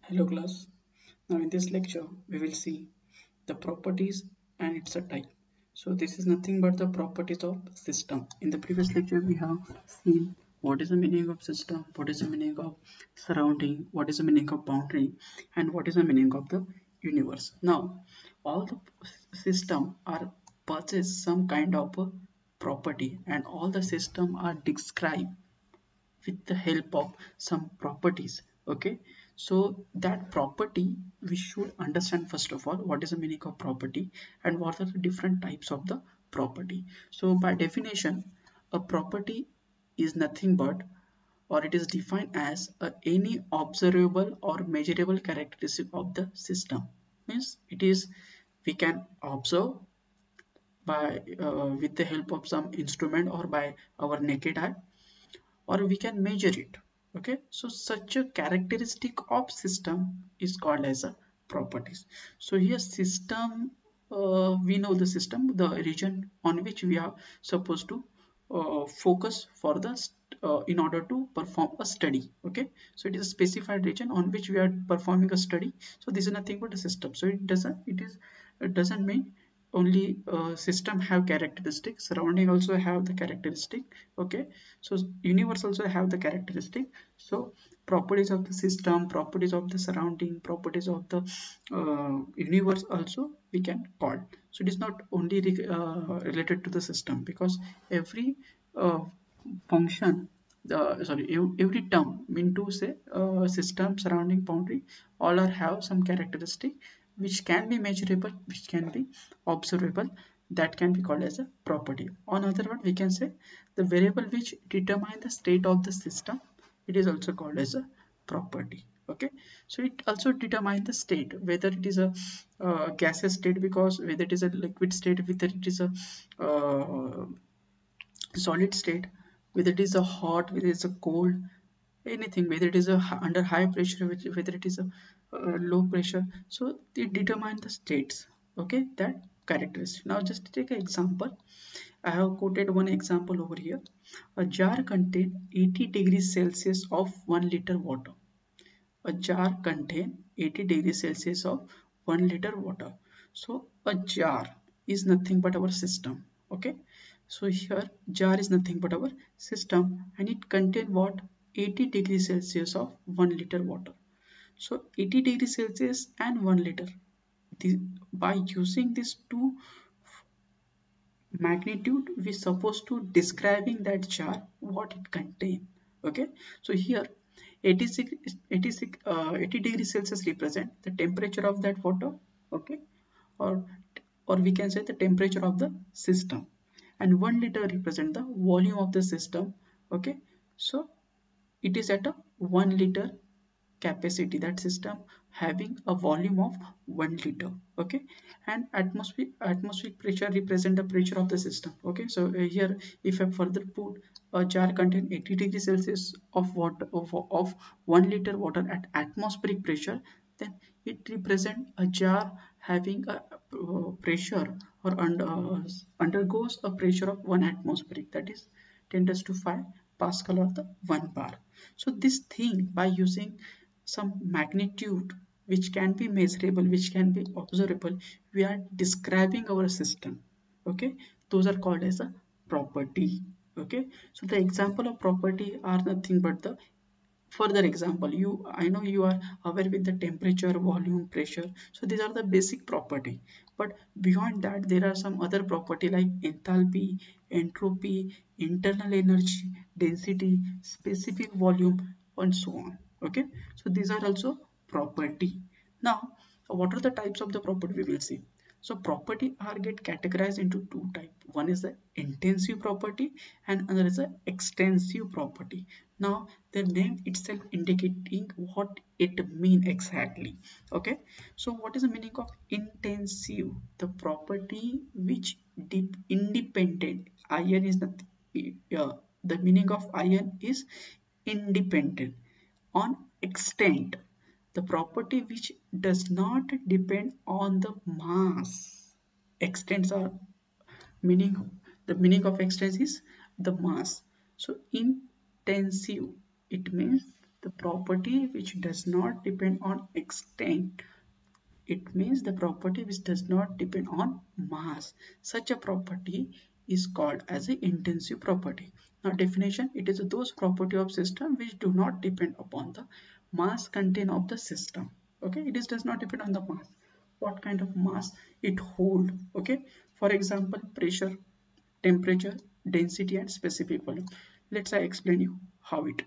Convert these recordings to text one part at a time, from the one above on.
Hello class. Now in this lecture we will see the properties and its a type. So this is nothing but the properties of system. In the previous lecture we have seen what is the meaning of system, what is the meaning of surrounding, what is the meaning of boundary, and what is the meaning of the universe. Now all the system are possess some kind of a property and all the system are described with the help of some properties. Okay, so that property we should understand first of all what is the meaning of property and what are the different types of the property. So by definition, a property is nothing but, or it is defined as any observable or measurable characteristic of the system. Means it is, we can observe by with the help of some instrument or by our naked eye, or we can measure it. Okay, so such a characteristic of system is called as a properties. So here system, we know the system, the region on which we are supposed to focus for the in order to perform a study. Okay, so it is a specified region on which we are performing a study. So this is nothing but a system. So it doesn't mean only system have characteristics, surrounding also have the characteristic. Okay, so universe also have the characteristic. So properties of the system, properties of the surrounding, properties of the universe also we can call. So it is not only related to the system, because every uh, function, every term mean to say system, surrounding, boundary, all are have some characteristic which can be measurable, which can be observable, that can be called as a property. On other word, we can say the variable which determine the state of the system, it is also called as a property. Okay, so it also determine the state, whether it is a gaseous state, because whether it is a liquid state, whether it is a solid state, whether it is a hot, whether it's a cold, anything, whether it is a under high pressure, whether it is a low pressure. So they determine the states. Okay, that characteristic. Now just take an example. I have quoted one example over here. A jar contains 80 degrees Celsius of 1 liter water. A jar contains 80 degrees Celsius of 1 liter water. So a jar is nothing but our system. Okay, so here jar is nothing but our system, and it contains what? 80 degrees Celsius of 1 liter water. So 80 degrees Celsius and 1 liter. The, by using these two magnitude, we supposed to describing that jar what it contain. Okay, so here 80 degrees Celsius represent the temperature of that water. Okay, or we can say the temperature of the system, and 1 liter represent the volume of the system. Okay, so it is at a 1 liter capacity, that system having a volume of 1 liter. Okay, and atmospheric pressure represent the pressure of the system. Okay, so here if I further put a jar contain 80 degrees Celsius of water of 1 liter water at atmospheric pressure, then it represent a jar having a pressure, or undergoes a pressure of 1 atmospheric, that is 10 to 5 Pascal, or the 1 bar. So this thing, by using some magnitude which can be measurable, which can be observable, we are describing our system. Okay, those are called as a property. Okay, so the example of property are nothing but the further example. I know you are aware with the temperature, volume, pressure. So these are the basic property, but beyond that there are some other property like enthalpy, entropy, internal energy, density, specific volume, and so on. Okay, so these are also property. Now what are the types of the property we will see? So property are get categorized into two types. One is the intensive property and another is the extensive property. Now the name itself indicating what it mean exactly. Okay, so what is the meaning of intensive? The property which deep independent, iron is the meaning of iron is independent on extent, the property which does not depend on the mass. Extents are meaning, the meaning of extents is the mass. So intensive, it means the property which does not depend on extent. It means the property which does not depend on mass. Such a property is called as an intensive property. Now definition, it is those property of system which do not depend upon the mass content of the system. Okay, it is does not depend on the mass. What kind of mass it hold? Okay, for example, pressure, temperature, density and specific volume. Let's I explain you how it.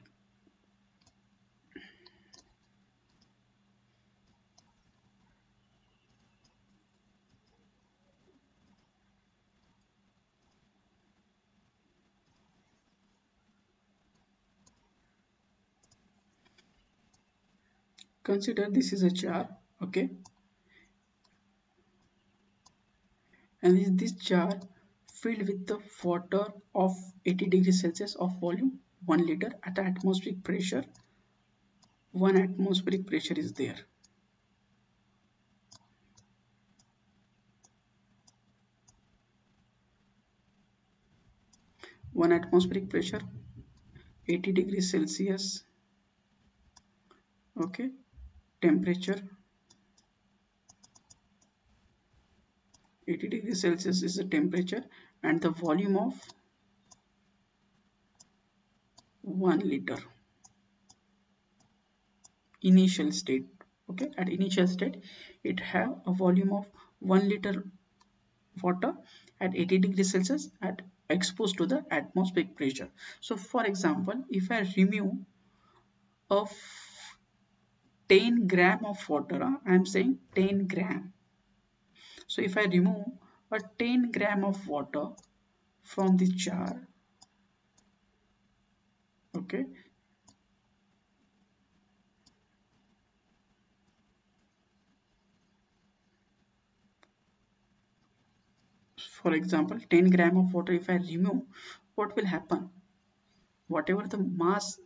Consider this is a jar, okay, and is this jar filled with the water of 80 degrees Celsius of volume 1 liter at atmospheric pressure. 1 atmospheric pressure is there. One atmospheric pressure 80 degrees Celsius, okay, temperature 80 degrees Celsius is the temperature and the volume of 1 liter initial state. Okay, at initial state it have a volume of 1 liter water at 80 degrees Celsius at exposed to the atmospheric pressure. So for example, if I remove of 10 gram of water, I am saying 10 gram. So if I remove a 10 gram of water from the jar, okay, for example 10 gram of water, if I remove, what will happen? Whatever the mass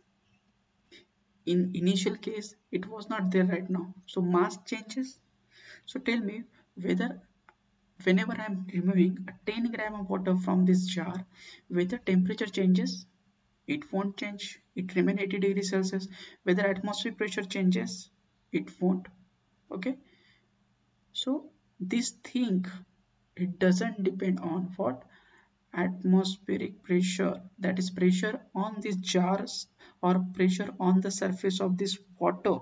in initial case, it was not there right now, so mass changes. So tell me whether whenever I am removing a 10 gram of water from this jar, whether temperature changes? It won't change. It remain 80 degrees Celsius. Whether atmospheric pressure changes? It won't. Okay. So this thing, it doesn't depend on what? Atmospheric pressure, that is pressure on these jars or pressure on the surface of this water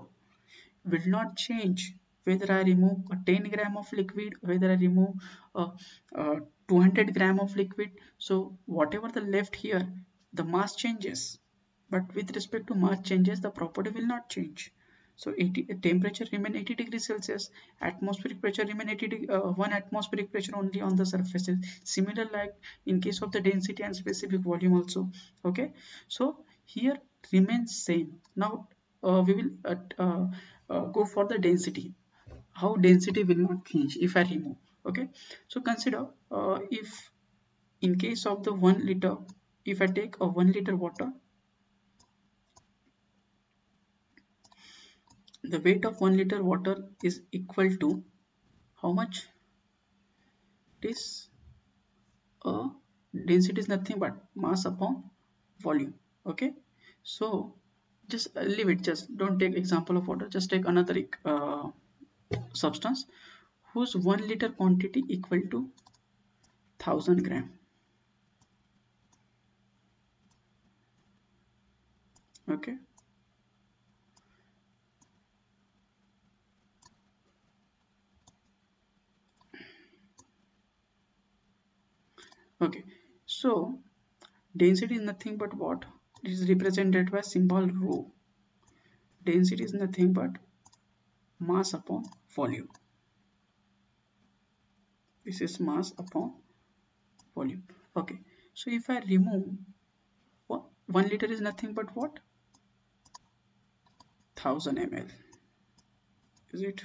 will not change whether I remove a 10 gram of liquid, whether I remove a 200 gram of liquid. So whatever the left here, the mass changes, but with respect to mass changes, the property will not change. So 80, temperature remain 80 degrees Celsius, atmospheric pressure remain 1 atmospheric pressure only on the surfaces. Similar like in case of the density and specific volume also. Okay, so here remains same. Now we will go for the density. How density will not change if I remove. Okay, so consider if in case of the 1 liter, if I take a 1 liter water, the weight of 1 liter water is equal to how much? It is density is nothing but mass upon volume. Okay, so just leave it, just don't take example of water, just take another substance whose 1 liter quantity equal to 1000 gram. Okay, okay, so density is nothing but what? It is represented by symbol rho. Density is nothing but mass upon volume. This is mass upon volume. Okay, so if I remove 1 liter is nothing but what? 1000 ml. Is it?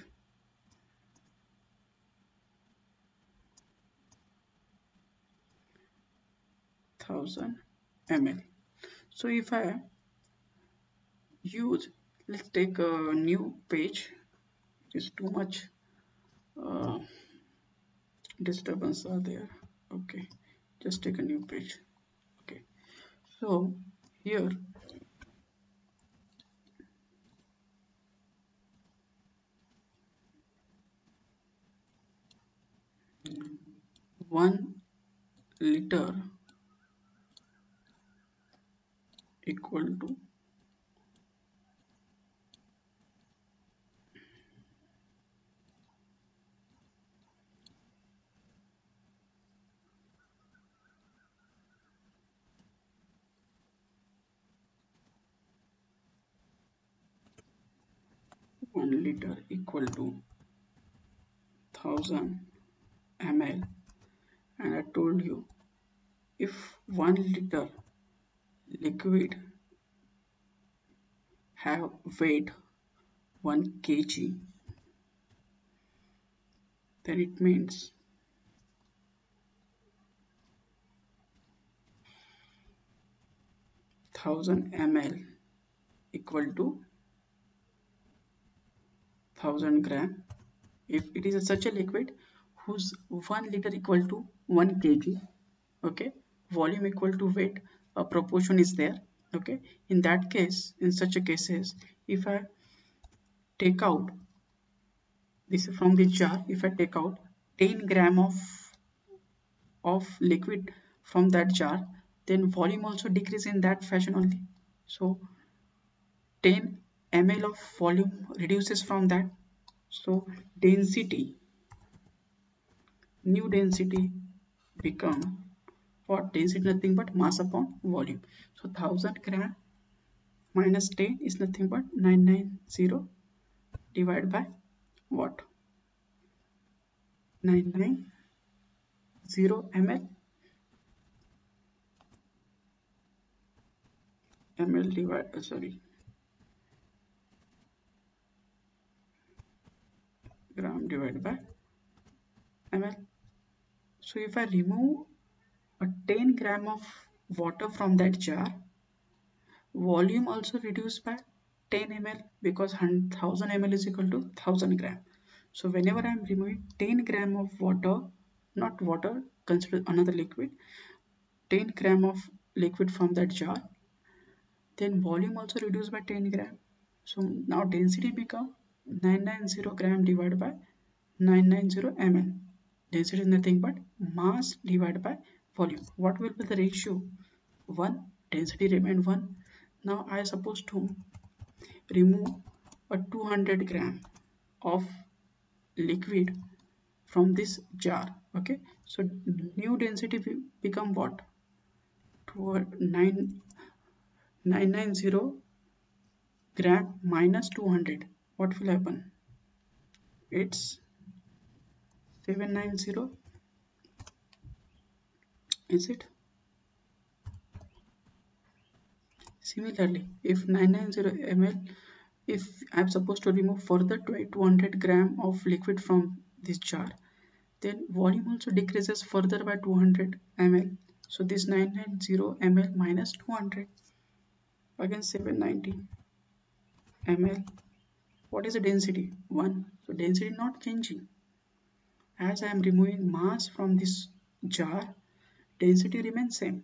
Thousand ml. So if I use, let's take a new page. It is too much uh, disturbance are there. Okay, just take a new page. Okay, so here 1 liter equal to 1 liter equal to 1000 ml, and I told you if 1 liter liquid have weight 1 kg, then it means 1000 ml equal to 1000 gram. If it is such a liquid whose 1 liter equal to 1 kg, okay, volume equal to weight, a proportion is there, okay. In that case, in such a cases, if I take out this from the jar, if I take out 10 gram of liquid from that jar, then volume also decrease in that fashion only. So 10 ml of volume reduces from that. So density, new density become what? Density nothing but mass upon volume. So 1000 gram minus 10 is nothing but 990 divided by what? 990 ml divide sorry, gram divided by ml. So if I remove a 10 gram of water from that jar, volume also reduced by 10 ml, because 1000 ml is equal to 1000 gram. So whenever I am removing 10 gram of water, not water, consider another liquid, 10 gram of liquid from that jar, then volume also reduced by 10 gram. So now density become 990 gram divided by 990 ml. Density is nothing but mass divided by volume. What will be the ratio? 1. Density remain 1. Now I am supposed to remove a 200 gram of liquid from this jar. Okay, so new density become what? 990 gram minus 200. What will happen? It's 790. Is it? Similarly, if 990 ml, if I'm supposed to remove further 200 gram of liquid from this jar, then volume also decreases further by 200 ml. So this 990 ml minus 200, again 790 ml. What is the density? 1. So density not changing. As I am removing mass from this jar, density remains same.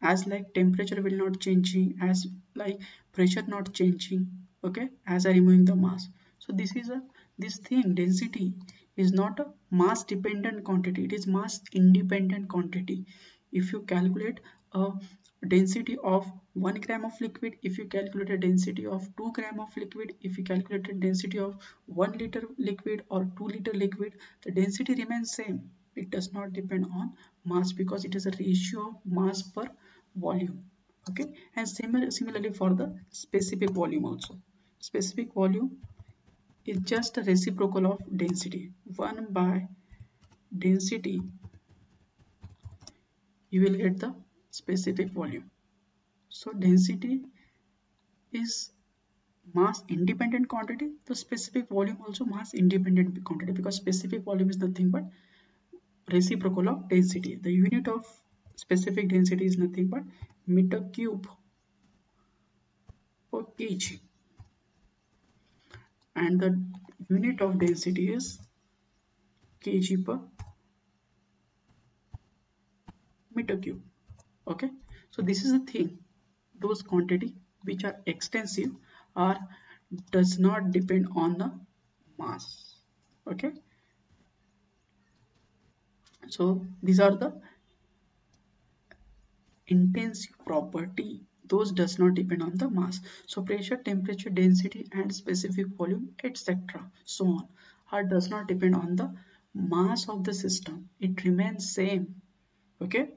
As like temperature will not changing, as like pressure not changing, okay, as I removing the mass. So this is a, this thing density is not a mass dependent quantity, it is mass independent quantity. If you calculate a density of 1 gram of liquid, if you calculate a density of 2 gram of liquid, if you calculate a density of 1 liter liquid or 2 liter liquid, the density remains same. It does not depend on mass, because it is a ratio of mass per volume. Okay, and similarly for the specific volume also. Specific volume is just a reciprocal of density. 1 by density, you will get the specific volume. So density is mass independent quantity, the specific volume also mass independent quantity, because specific volume is nothing but reciprocal of density. The unit of specific density is nothing but meter cube per kg, and the unit of density is kg per meter cube. Okay, so this is the thing, those quantity which are extensive are does not depend on the mass. Okay, So these are the intensive property, those does not depend on the mass. So pressure, temperature, density and specific volume, etc., so on, are does not depend on the mass of the system, it remains same. Okay,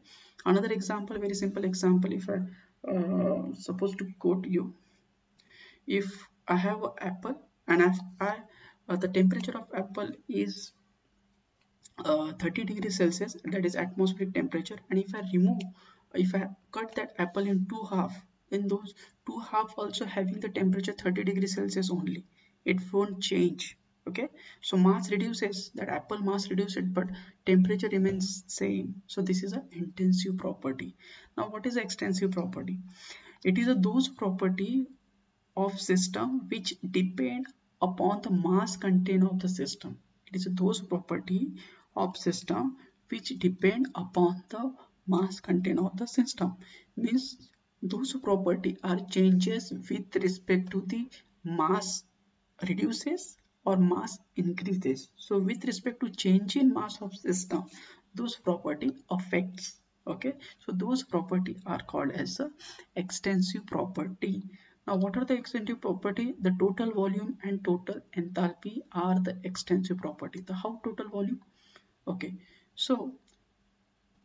another example, very simple example. If I supposed to quote you, if I have an apple and if the temperature of apple is 30 degrees Celsius, that is atmospheric temperature, and if I cut that apple in two half, then those two half also having the temperature 30 degrees Celsius only, it won't change. Okay, so mass reduces, that apple mass reduces, but temperature remains same. So this is an intensive property. Now what is extensive property? It is a those property of system which depend upon the mass content of the system. It is those property of system which depend upon the mass content of the system. Means those property are changes with respect to the mass reduces or mass increases. So with respect to change in mass of system, those property affects. Okay, so those property are called as a extensive property. Now what are the extensive property? The total volume and total enthalpy are the extensive property. The how total volume? Okay, so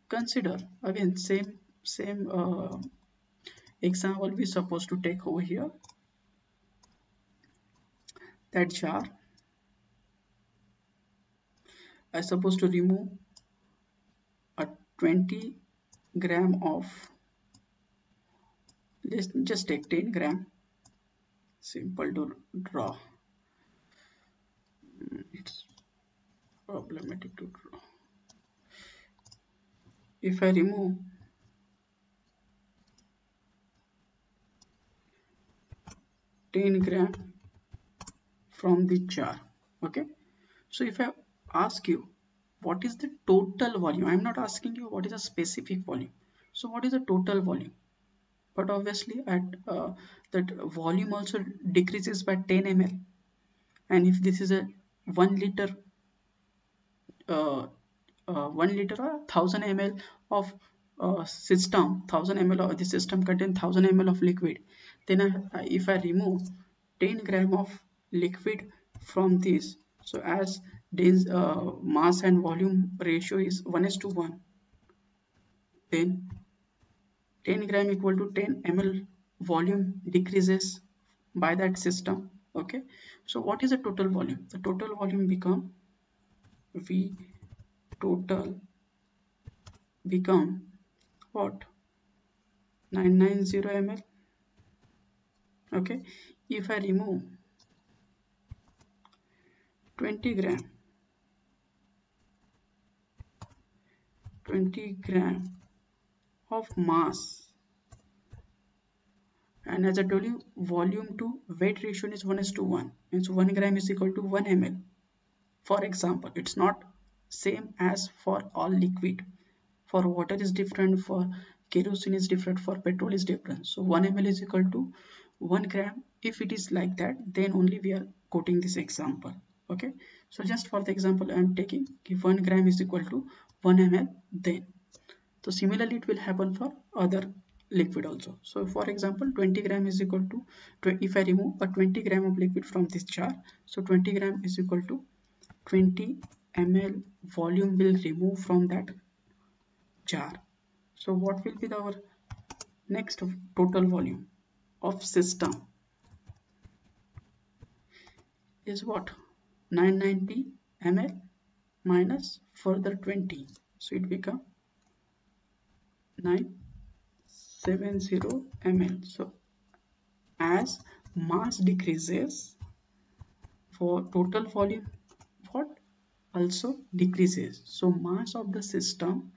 consider again same example we supposed to take over here. That jar, I supposed to remove a 20 gram of, let's just take 10 gram, simple to draw. It's problematic to draw. If I remove 10 gram from the jar, okay, so if I ask you what is the total volume, I'm not asking you what is a specific volume. So what is the total volume? But obviously at that volume also decreases by 10 ml, and if this is a 1 liter uh, 1 liter or 1000 ml of system, 1000 ml of the system contain 1000 ml of liquid, then if I remove 10 gram of liquid from this, so as this mass and volume ratio is 1:1, then 10 gram equal to 10 ml volume decreases by that system. Okay, so what is the total volume? The total volume become V total become what? 990 ml. Okay, if I remove 20 gram 20 gram of mass, and as I told you, volume to weight ratio is 1:1, means 1 gram is equal to 1 ml. For example, it's not same as for all liquid. For water is different, for kerosene is different, for petrol is different. So 1 ml is equal to 1 gram. If it is like that, then only we are quoting this example. Okay, so just for the example I am taking, if 1 gram is equal to 1 ml, then so similarly it will happen for other liquid also. So for example 20 gram is equal to, if I remove a 20 gram of liquid from this jar, so 20 gram is equal to 20 ml volume will remove from that jar. So what will be our next total volume of system is what? 990 ml minus further 20, so it become 970 ml. So as mass decreases, for total volume what also decreases. So mass of the system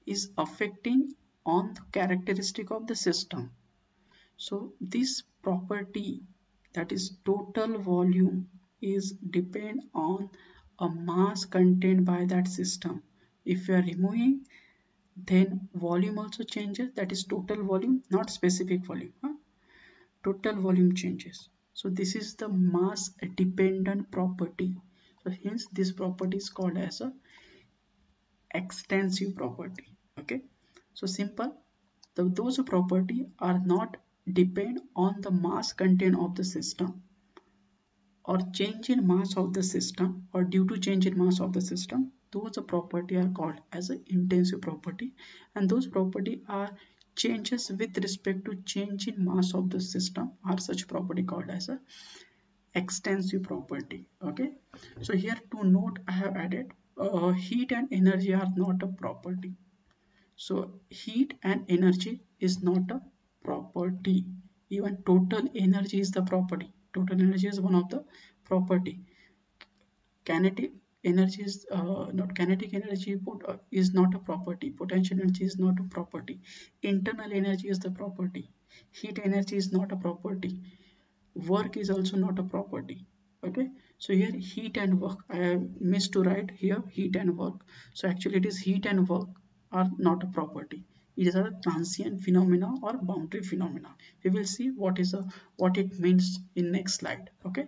is affecting on the characteristic of the system. So this property, that is total volume, is depend on a mass contained by that system. If you are removing, then volume also changes, that is total volume, not specific volume. Total volume changes. So this is the mass dependent property. So hence this property is called as a extensive property. Okay, so simple. Those property are not depend on the mass content of the system or change in mass of the system or due to change in mass of the system. Those property are called as an intensive property, and those property are changes with respect to change in mass of the system are such property called as a extensive property. Okay, so here to note I have added heat and energy are not a property. So heat and energy is not a property. Even total energy is the property. Total energy is one of the property. Kinetic energy is not kinetic energy is not a property. Potential energy is not a property. Internal energy is the property. Heat energy is not a property. Work is also not a property. Okay, so here heat and work, I have missed to write here heat and work. So actually it is heat and work are not a property. It is a transient phenomena or boundary phenomena. We will see what it means in next slide. Okay,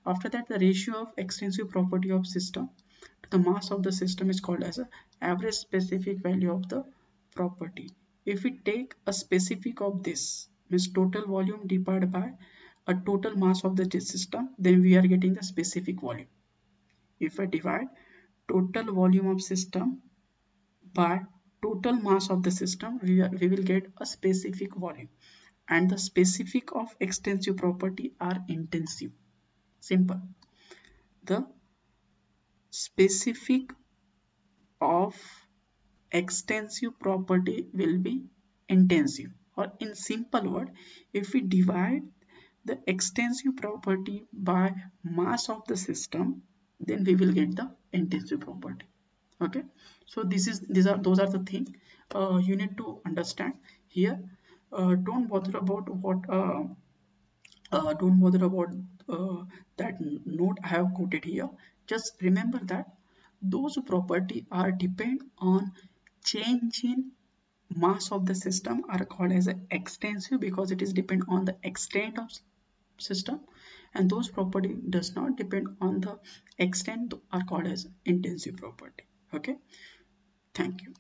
after that, the ratio of extensive property of system to the mass of the system is called as a average specific value of the property. If we take a specific of this, means total volume divided by a total mass of the system, then we are getting the specific volume. If I divide total volume of system by total mass of the system, we will get a specific volume, and the specific of extensive property are intensive. Simple. The specific of extensive property will be intensive, or in simple word, if we divide the extensive property by mass of the system, then we will get the intensive property. Okay, so those are the things you need to understand here. Don't bother about uh, that note I have quoted here. Just remember that those property are depend on change in mass of the system are called as extensive because it is depend on the extent of system, and those property does not depend on the extent are called as intensive property. Okay, thank you.